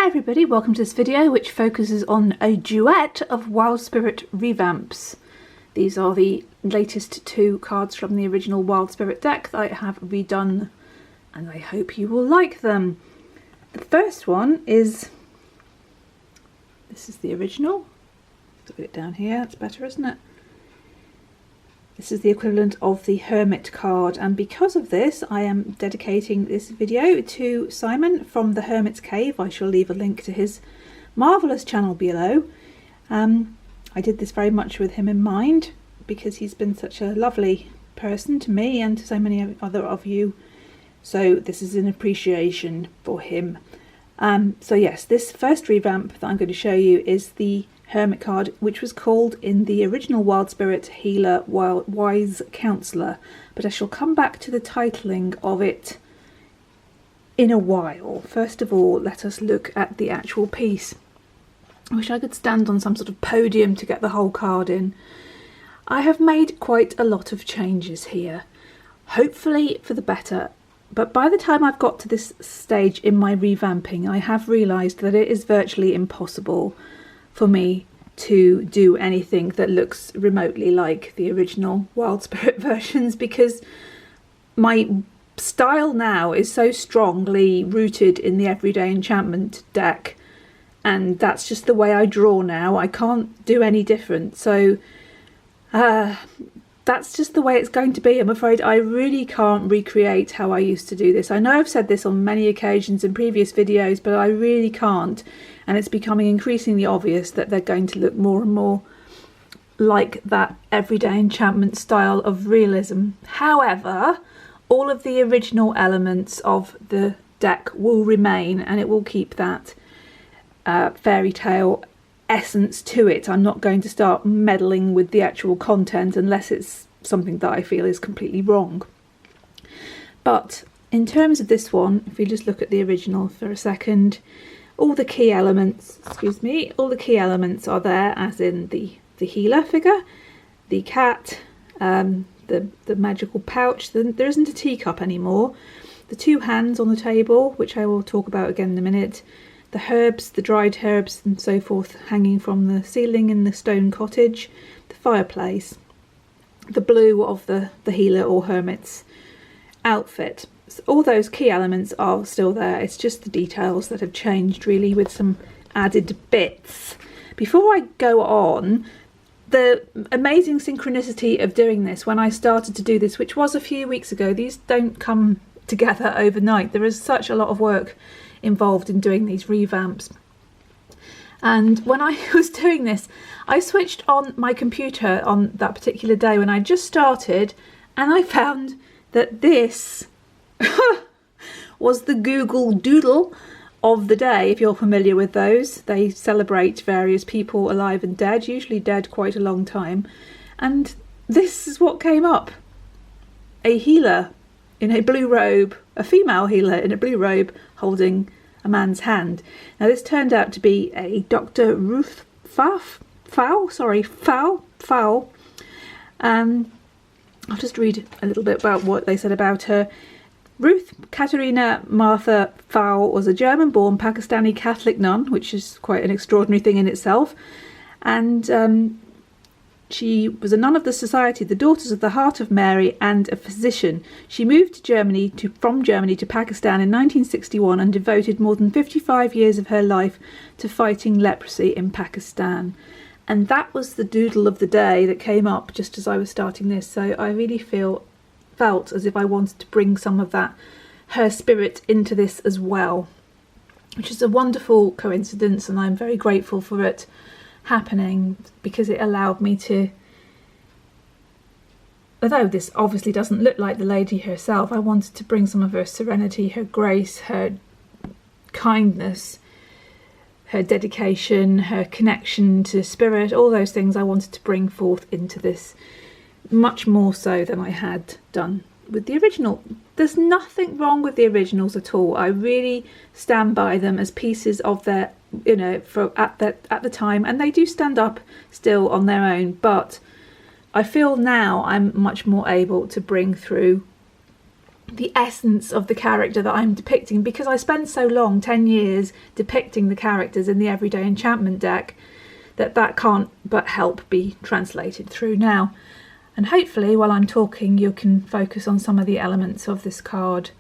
everybody, welcome to this video which focuses on a duet of Wild Spirit revamps. These are the latest two cards from the original Wild Spirit deck that I have redone and I hope you will like them. The first one is, this is the original, put it down here, that's better isn't it? This is the equivalent of the Hermit card, and because of this I am dedicating this video to Simon from the Hermit's Cave. I shall leave a link to his marvellous channel below. I did this very much with him in mind because he's been such a lovely person to me and to so many other of you. So this is an appreciation for him. So yes, this first revamp that I'm going to show you is the Hermit card, which was called in the original Wild Spirit Healer Wise Counselor, but I shall come back to the titling of it in a while. First of all, let us look at the actual piece. I wish I could stand on some sort of podium to get the whole card in. I have made quite a lot of changes here, hopefully for the better, but by the time I've got to this stage in my revamping, I have realised that it is virtually impossible for me to do anything that looks remotely like the original Wild Spirit versions, because my style now is so strongly rooted in the Everyday Enchantment deck, and that's just the way I draw now. I can't do any different, so that's just the way it's going to be. I'm afraid I really can't recreate how I used to do this. I know I've said this on many occasions in previous videos, but I really can't. And it's becoming increasingly obvious that they're going to look more and more like that Everyday Enchantment style of realism. However, all of the original elements of the deck will remain, and it will keep that fairy tale essence to it. I'm not going to start meddling with the actual content unless it's something that I feel is completely wrong. But in terms of this one, if we just look at the original for a second, all the key elements, all the key elements are there, as in the healer figure, the cat, the magical pouch. There isn't a teacup anymore. The two hands on the table, which I will talk about again in a minute. The herbs, the dried herbs and so forth hanging from the ceiling in the stone cottage. The fireplace. The blue of the healer or hermit's outfit. So all those key elements are still there. It's just the details that have changed, really, with some added bits. Before I go on, the amazing synchronicity of doing this when I started to do this, which was a few weeks ago, these don't come together overnight. There is such a lot of work involved in doing these revamps. And when I was doing this, I switched on my computer on that particular day when I just started, and I found that this was the Google Doodle of the day. If you're familiar with those, they celebrate various people alive and dead, usually dead quite a long time, and this is what came up. A healer in a blue robe, a female healer in a blue robe holding a man's hand. Now this turned out to be a Dr. Ruth Fowl. I'll just read a little bit about what they said about her. Ruth Katerina Martha Fowl was a German-born Pakistani Catholic nun, which is quite an extraordinary thing in itself, and she was a nun of the Society of the Daughters of the Heart of Mary and a physician. She moved from Germany to Pakistan in 1961 and devoted more than 55 years of her life to fighting leprosy in Pakistan. And that was the doodle of the day that came up just as I was starting this, so I really felt as if I wanted to bring some of that her spirit into this as well, which is a wonderful coincidence, and I'm very grateful for it happening, because it allowed me to, although this obviously doesn't look like the lady herself, I wanted to bring some of her serenity, her grace, her kindness, her dedication, her connection to spirit, all those things I wanted to bring forth into this, much more so than I had done with the original. There's nothing wrong with the originals at all. I really stand by them as pieces of their, at the time, and they do stand up still on their own, but I feel now I'm much more able to bring through the essence of the character that I'm depicting, because I spent so long, 10 years, depicting the characters in the Everyday Enchantment deck, that can't but help be translated through now. And hopefully while I'm talking you can focus on some of the elements of this card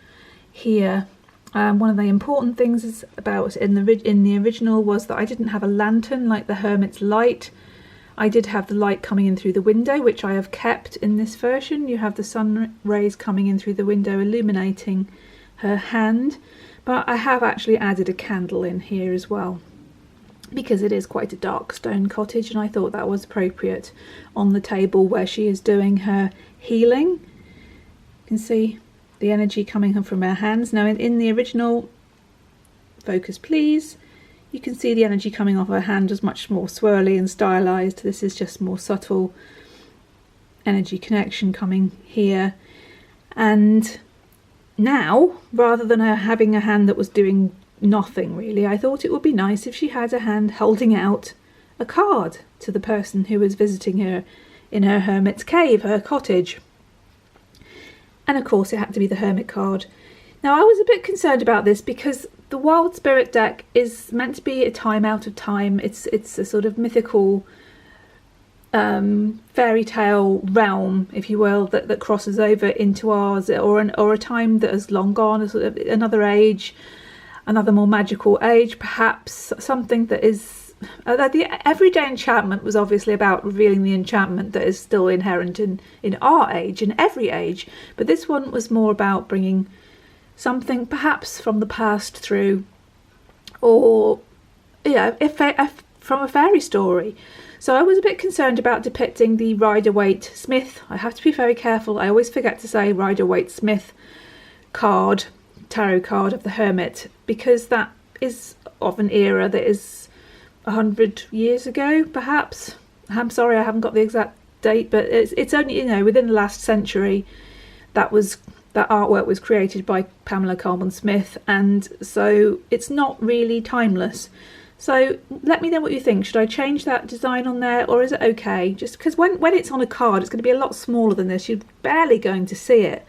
here. One of the important things is about in the original was that I didn't have a lantern like the Hermit's light. I did have the light coming in through the window, which I have kept in this version. You have the sun rays coming in through the window illuminating her hand, but I have actually added a candle in here as well, because it is quite a dark stone cottage, and I thought that was appropriate on the table where she is doing her healing. You can see the energy coming from her hands. Now in the original, focus please, you can see the energy coming off her hand is much more swirly and stylized. This is just more subtle energy connection coming here. And now, rather than her having a hand that was doing nothing really, I thought it would be nice if she had a hand holding out a card to the person who was visiting her in her hermit's cave, her cottage. And of course it had to be the hermit card. Now I was a bit concerned about this because the Wild Spirit deck is meant to be a time out of time. It's a sort of mythical fairy tale realm, if you will, that crosses over into ours, or a time that has long gone, a sort of another age, another more magical age, perhaps something that is the Everyday Enchantment was obviously about revealing the enchantment that is still inherent in our age, in every age, but this one was more about bringing something perhaps from the past through, or if from a fairy story. So I was a bit concerned about depicting the Rider-Waite-Smith. I have to be very careful. I always forget to say Rider-Waite-Smith card, tarot card of the Hermit, because that is of an era that is 100 years ago, perhaps. I'm sorry, I haven't got the exact date, but it's only, within the last century that artwork was created by Pamela Colman Smith, and so it's not really timeless. So let me know what you think. Should I change that design on there, or is it okay? Just because when it's on a card, it's going to be a lot smaller than this. You're barely going to see it,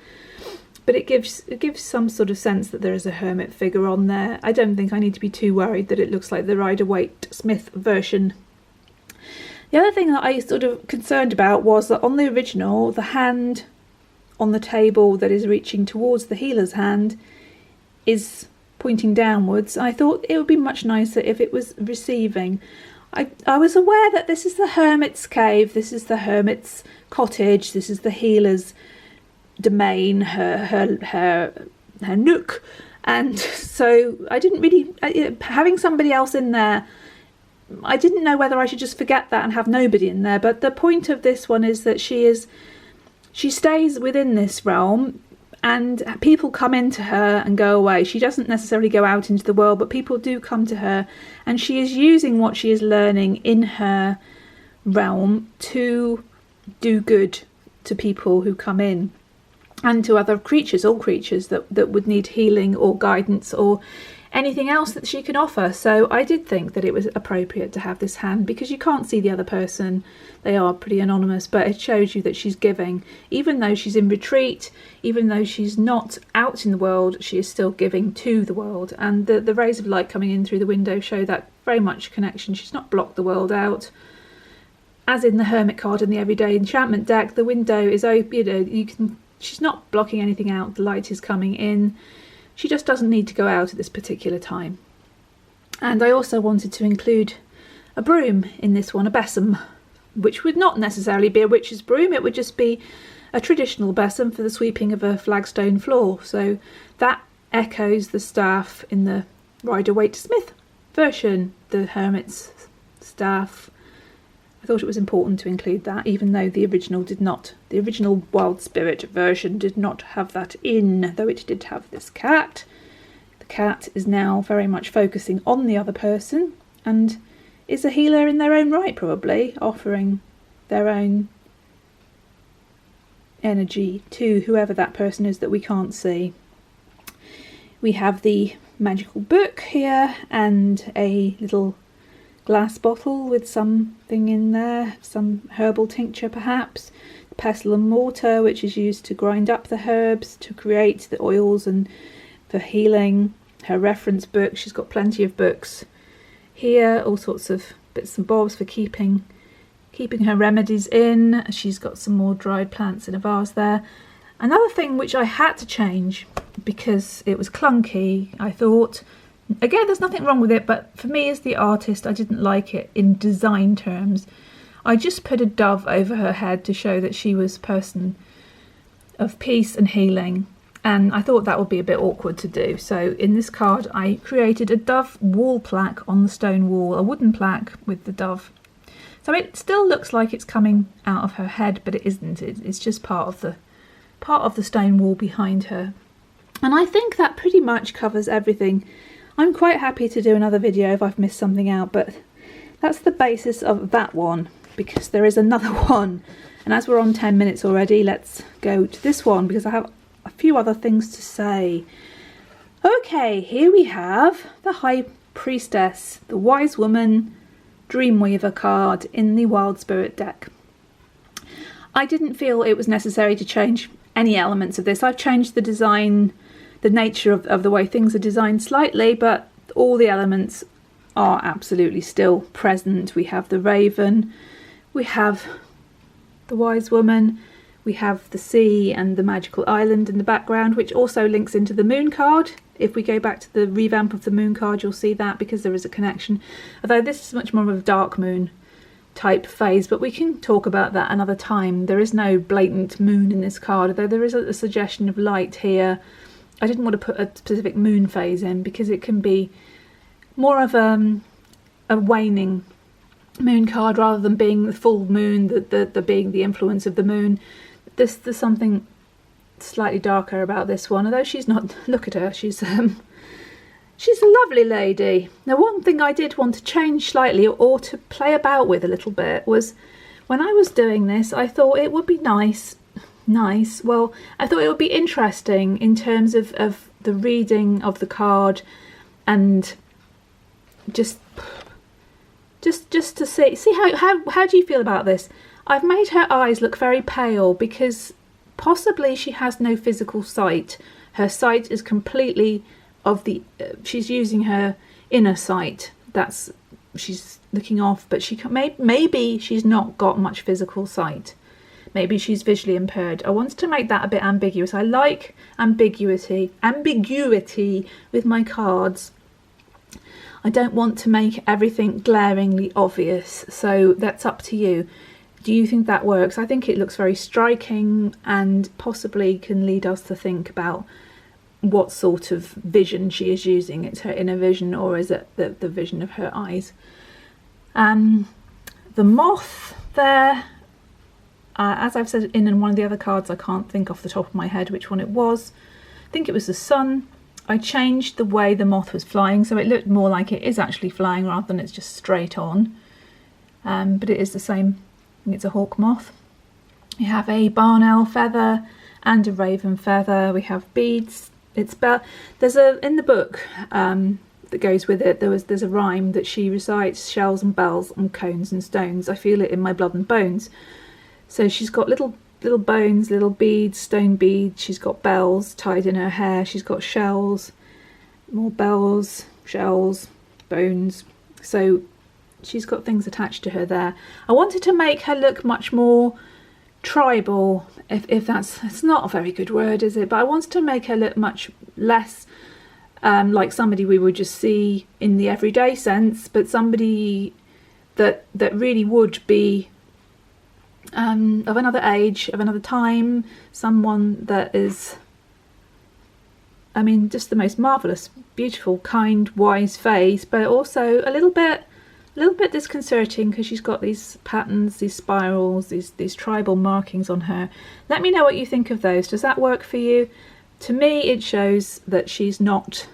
but it gives some sort of sense that there is a hermit figure on there. I don't think I need to be too worried that it looks like the Rider-Waite-Smith version. The other thing that I sort of concerned about was that on the original, the hand on the table that is reaching towards the healer's hand is pointing downwards. I thought it would be much nicer if it was receiving. I was aware that this is the hermit's cave, this is the hermit's cottage, this is the healer's domain, her nook, and so I didn't really, having somebody else in there, I didn't know whether I should just forget that and have nobody in there. But the point of this one is that she stays within this realm, and people come into her and go away. She doesn't necessarily go out into the world, but people do come to her, and she is using what she is learning in her realm to do good to people who come in, and to other creatures, all creatures that would need healing or guidance or anything else that she can offer. So I did think that it was appropriate to have this hand, because you can't see the other person. They are pretty anonymous, but it shows you that she's giving. Even though she's in retreat, even though she's not out in the world, she is still giving to the world. And the rays of light coming in through the window show that very much connection. She's not blocked the world out. As in the Hermit card in the Everyday Enchantment deck, the window is open, she's not blocking anything out, the light is coming in. She just doesn't need to go out at this particular time. And I also wanted to include a broom in this one, a besom, which would not necessarily be a witch's broom, it would just be a traditional besom for the sweeping of a flagstone floor. So that echoes the staff in the Rider-Waite-Smith version, the Hermit's staff. I thought it was important to include that, even though the original did not. The original Wild Spirit version did not have that in, though it did have this cat. The cat is now very much focusing on the other person and is a healer in their own right, probably, offering their own energy to whoever that person is that we can't see. We have the magical book here and a little glass bottle with something in there, some herbal tincture perhaps. The pestle and mortar, which is used to grind up the herbs to create the oils and for healing. Her reference book, she's got plenty of books here, all sorts of bits and bobs for keeping her remedies in. She's got some more dried plants in a vase there. Another thing which I had to change because it was clunky, I thought, again, there's nothing wrong with it, but for me as the artist, I didn't like it in design terms. I just put a dove over her head to show that she was a person of peace and healing, and I thought that would be a bit awkward to do. So in this card, I created a dove wall plaque on the stone wall, a wooden plaque with the dove. So it still looks like it's coming out of her head, but it isn't. It's just part of the stone wall behind her. And I think that pretty much covers everything. I'm quite happy to do another video if I've missed something out, but that's the basis of that one, because there is another one. And as we're on 10 minutes already, let's go to this one because I have a few other things to say. Okay, here we have the High Priestess, the Wisewoman Dreamweaver card in the Wild Spirit deck. I didn't feel it was necessary to change any elements of this. I've changed the design, the nature of the way things are designed slightly, but all the elements are absolutely still present. We have the raven, we have the wise woman, we have the sea and the magical island in the background, which also links into the moon card. If we go back to the revamp of the moon card, you'll see that because there is a connection. Although this is much more of a dark moon type phase, but we can talk about that another time. There is no blatant moon in this card, although there is a suggestion of light here. I didn't want to put a specific moon phase in because it can be more of a waning moon card rather than being the full moon, the being the influence of the moon. There's something slightly darker about this one, although she's not, look at her, she's a lovely lady. Now, one thing I did want to change slightly or to play about with a little bit was when I was doing this, I thought it would be nice, well, I thought it would be interesting in terms of the reading of the card and just to see how do you feel about this? I've made her eyes look very pale because possibly she has no physical sight. Her sight is completely of the she's using her inner sight. That's, she's looking off, but she can, maybe she's not got much physical sight. Maybe she's visually impaired. I wanted to make that a bit ambiguous. I like ambiguity with my cards. I don't want to make everything glaringly obvious, so that's up to you. Do you think that works? I think it looks very striking and possibly can lead us to think about what sort of vision she is using. It's her inner vision, or is it the vision of her eyes? The moth there, as I've said in one of the other cards, I can't think off the top of my head which one it was. I think it was the sun. I changed the way the moth was flying so it looked more like it is actually flying rather than it's just straight on. But it is the same. I think it's a hawk moth. We have a barn owl feather and a raven feather. We have beads. There's in the book that goes with it, there's a rhyme that she recites: shells and bells and cones and stones, I feel it in my blood and bones. So she's got little bones, little beads, stone beads. She's got bells tied in her hair. She's got shells, more bells, shells, bones. So she's got things attached to her there. I wanted to make her look much more tribal, if that's, it's not a very good word, is it? But I wanted to make her look much less like somebody we would just see in the everyday sense, but somebody that really would be of another age, of another time, someone that is, I mean, just the most marvellous, beautiful, kind, wise face, but also a little bit disconcerting because she's got these patterns, these spirals, these tribal markings on her. Let me know what you think of those. Does that work for you? To me, it shows that she's not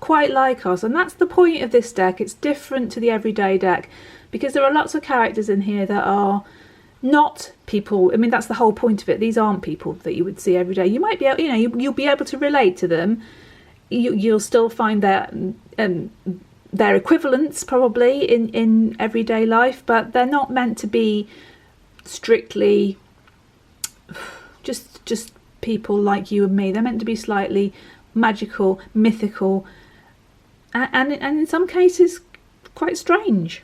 quite like us, and that's the point of this deck. It's different to the everyday deck because there are lots of characters in here that are not people. I mean, that's the whole point of it. These aren't people that you would see every day. You might be able, you'll be able to relate to them. You'll still find their equivalents probably in everyday life, but they're not meant to be strictly just people like you and me. They're meant to be slightly magical, mythical, and in some cases quite strange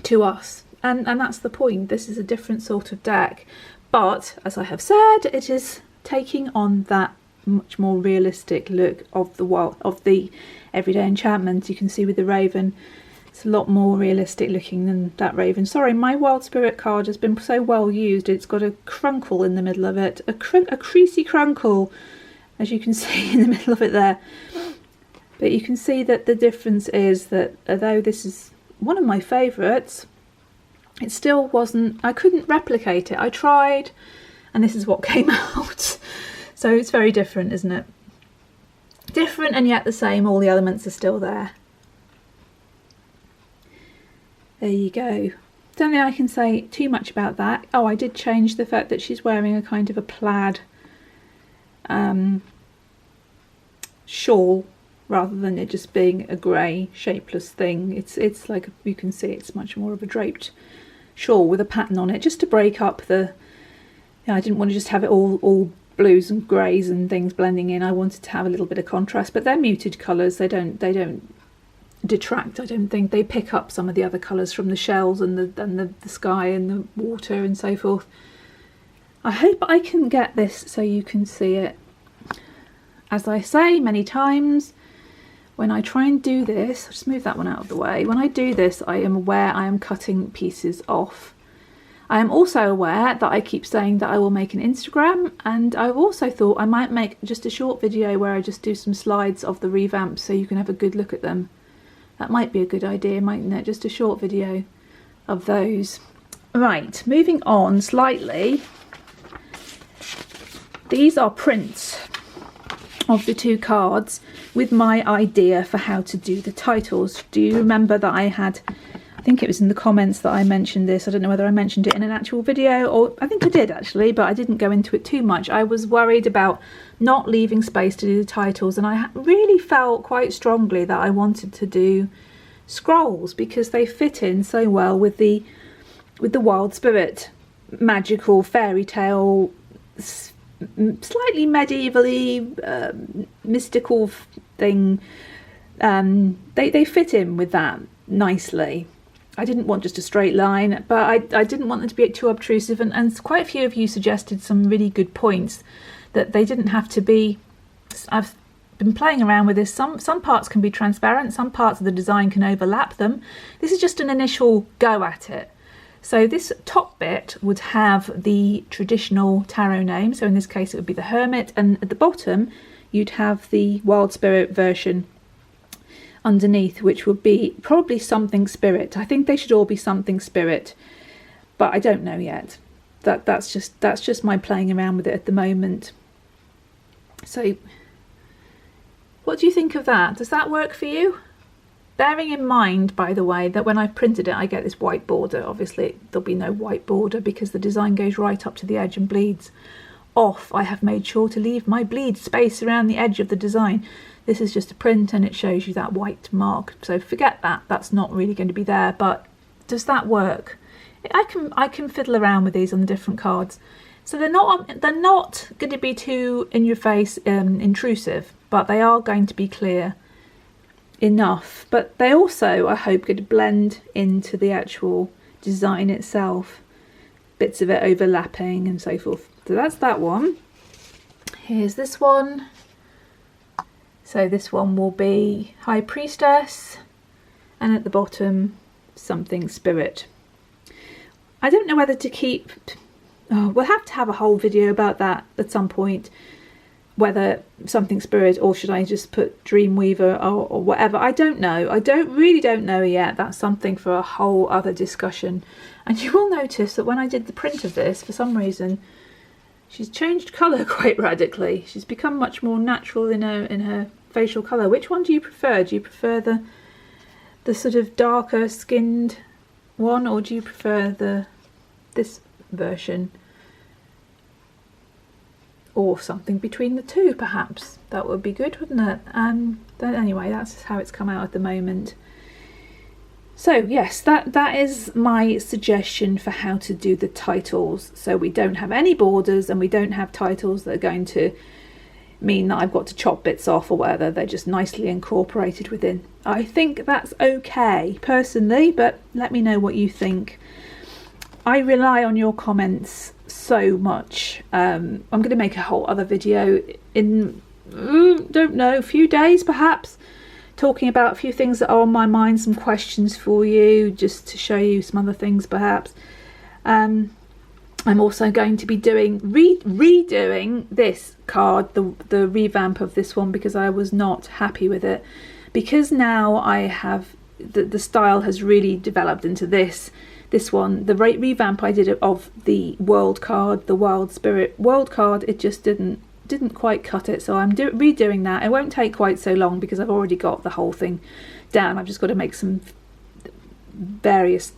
to us. And that's the point. This is a different sort of deck. But as I have said, it is taking on that much more realistic look of the everyday enchantment. You can see with the raven, it's a lot more realistic looking than that raven. Sorry, my wild spirit card has been so well used. It's got a crunkle in the middle of it, a creasy crunkle, as you can see in the middle of it there. But you can see that the difference is that although this is one of my favourites, it still wasn't, I couldn't replicate it. I tried, and this is what came out. So it's very different, isn't it? Different and yet the same. All the elements are still there. There you go. Don't think I can say too much about that. Oh, I did change the fact that she's wearing a kind of a plaid shawl, rather than it just being a grey shapeless thing. It's like, you can see it's much more of a draped shawl with a pattern on it, just to break up the, I didn't want to just have it all blues and greys and things blending in. I wanted to have a little bit of contrast, but they're muted colours. They don't detract. I don't think they pick up some of the other colours from the shells and the sky and the water and so forth. I hope I can get this so you can see it. As I say many times, when I try and do this, I'll just move that one out of the way. When I do this, I am aware I am cutting pieces off. I am also aware that I keep saying that I will make an Instagram, and I've also thought I might make just a short video where I just do some slides of the revamps so you can have a good look at them. That might be a good idea, mightn't it? Just a short video of those. Right, moving on slightly. These are prints of the two cards with my idea for how to do the titles. Do you remember that I had, I think it was in the comments that I mentioned this. I don't know whether I mentioned it in an actual video, or I think I did actually, but I didn't go into it too much. I was worried about not leaving space to do the titles, and I really felt quite strongly that I wanted to do scrolls because they fit in so well with the wild spirit, magical fairy tale, slightly medievally mystical thing. They fit in with that nicely. I didn't want just a straight line, but I didn't want them to be too obtrusive, and quite a few of you suggested some really good points that they didn't have to be. I've been playing around with this. Some parts can be transparent, some parts of the design can overlap them. This is just an initial go at it. So this top bit would have the traditional tarot name, so in this case it would be the Hermit, and at the bottom you'd have the Wild Spirit version underneath, which would be probably something spirit. I think they should all be something spirit, but I don't know yet. That's just my playing around with it at the moment. So what do you think of that? Does that work for you? Bearing in mind, by the way, that when I printed it, I get this white border. Obviously, there'll be no white border because the design goes right up to the edge and bleeds off. I have made sure to leave my bleed space around the edge of the design. This is just a print and it shows you that white mark. So forget that. That's not really going to be there. But does that work? I can fiddle around with these on the different cards. So they're not going to be too in your face, intrusive, but they are going to be clear enough, but they also, I hope, going to blend into the actual design itself, bits of it overlapping and so forth. So that's that one. Here's this one. So this one will be High Priestess, and at the bottom something spirit. I don't know whether to keep, we'll have to have a whole video about that at some point, whether something spirit or should I just put Dreamweaver or whatever. I don't know. I really don't know yet. That's something for a whole other discussion. And you will notice that when I did the print of this, for some reason, she's changed colour quite radically. She's become much more natural in her facial colour. Which one do you prefer? Do you prefer the sort of darker skinned one, or do you prefer this version? Or something between the two, perhaps. That would be good, wouldn't it? But anyway, that's how it's come out at the moment. So yes, that is my suggestion for how to do the titles, so we don't have any borders and we don't have titles that are going to mean that I've got to chop bits off or whatever. They're just nicely incorporated within. I think that's okay personally, but let me know what you think. I rely on your comments so much. I'm going to make a whole other video in don't know, a few days perhaps, talking about a few things that are on my mind, some questions for you, just to show you some other things perhaps. I'm also going to be doing redoing this card, the revamp of this one, because I was not happy with it, because now I have the style has really developed into this one. The revamp I did of the world card, the wild spirit world card, it just didn't quite cut it, so I'm redoing that. It won't take quite so long because I've already got the whole thing down. I've just got to make some various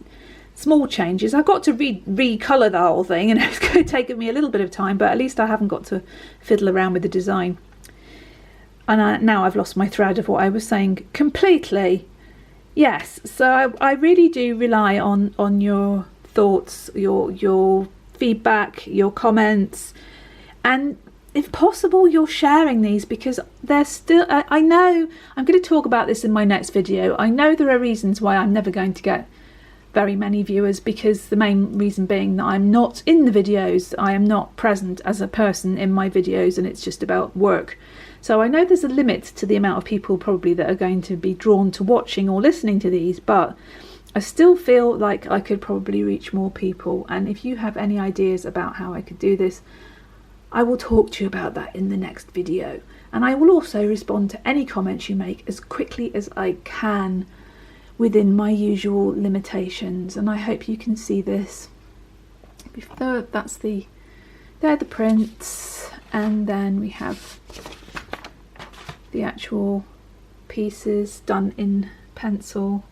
small changes. I've got to recolour the whole thing, and it's going to take me a little bit of time, but at least I haven't got to fiddle around with the design. And now I've lost my thread of what I was saying completely. Yes, so I really do rely on your thoughts, your feedback, your comments, and if possible you're sharing these, because they're still, I know I'm going to talk about this in my next video. I know there are reasons why I'm never going to get very many viewers, because the main reason being that I'm not in the videos, I am not present as a person in my videos, and it's just about work. So I know there's a limit to the amount of people probably that are going to be drawn to watching or listening to these, but I still feel like I could probably reach more people. And if you have any ideas about how I could do this, I will talk to you about that in the next video. And I will also respond to any comments you make as quickly as I can within my usual limitations. And I hope you can see this. They're the prints, and then we have the actual pieces done in pencil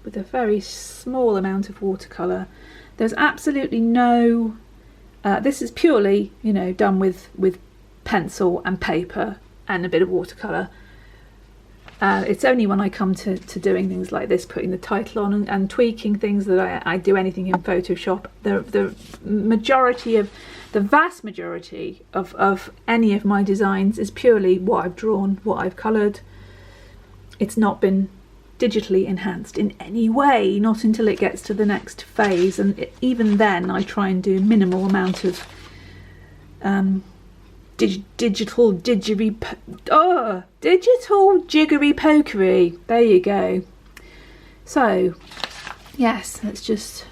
with a very small amount of watercolour. There's absolutely no this is purely, you know, done with pencil and paper and a bit of watercolour. It's only when I come to doing things like this, putting the title on and tweaking things, that I do anything in Photoshop. The majority of, the vast majority of any of my designs is purely what I've drawn, what I've coloured. It's not been digitally enhanced in any way, not until it gets to the next phase, and even then I try and do minimal amount of digital jiggery pokery. There you go. So yes, let's just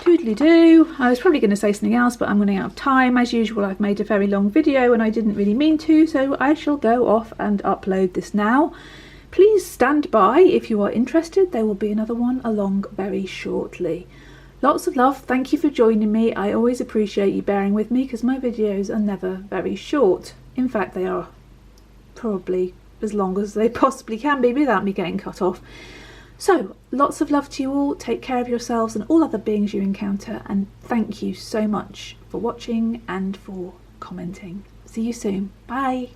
doodly do. I was probably going to say something else, but I'm running out of time. As usual, I've made a very long video and I didn't really mean to, so I shall go off and upload this now. Please stand by if you are interested. There will be another one along very shortly. Lots of love. Thank you for joining me. I always appreciate you bearing with me, because my videos are never very short. In fact, they are probably as long as they possibly can be without me getting cut off. So lots of love to you all. Take care of yourselves and all other beings you encounter, and thank you so much for watching and for commenting. See you soon. Bye.